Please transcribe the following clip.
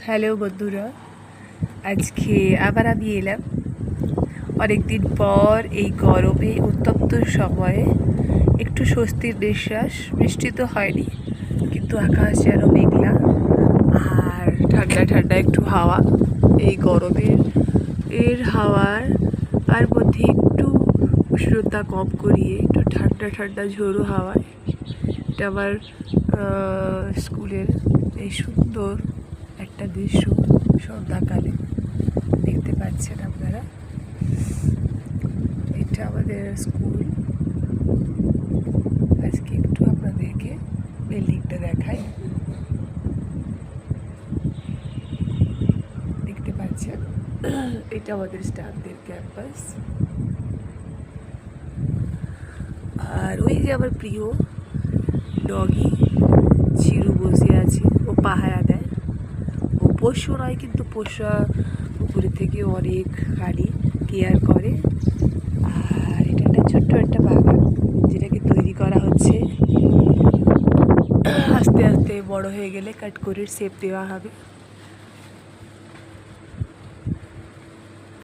Hello বন্ধুরা, আজকে আবার আমি এলাম অনেকদিন পর। এই গরমে উত্তপ্ত সময়ে একটু স্বস্তির নিঃশ্বাস। বৃষ্টি তো হয়নি, কিন্তু আকাশ যেন মেঘলা আর ঠান্ডা ঠান্ডা একটু হাওয়া। এই গরমের হাওয়ার আর মধ্যে একটু উষ্ণতা কম করিয়ে একটু ঠান্ডা ঠান্ডা ঝোড়ো হাওয়ায় এটা আমার স্কুলের এই সুন্দর একটা দৃশ্য। সন্ধ্যাকালে দেখতে পাচ্ছেন আপনারা, এটা আমাদের স্কুল। আজকে একটু আপনাদেরকে বিল্ডিংটা দেখাই। দেখতে পাচ্ছেন, এটা আমাদের স্টাফদের ক্যাম্পাস। আর ওই যে আমার প্রিয় ডগি চিরু বসে আছে, ও পাহারা দেয়। ও পোষ্য নয়, কিন্তু পোষা উপরে থেকে অনেক গাড়ি কেয়ার করে। আর এটা একটা ছোট্ট একটা বাগান, যেটাকে তৈরি করা হচ্ছে। আস্তে আস্তে বড় হয়ে গেলে কাট করে শেপ দেওয়া হবে।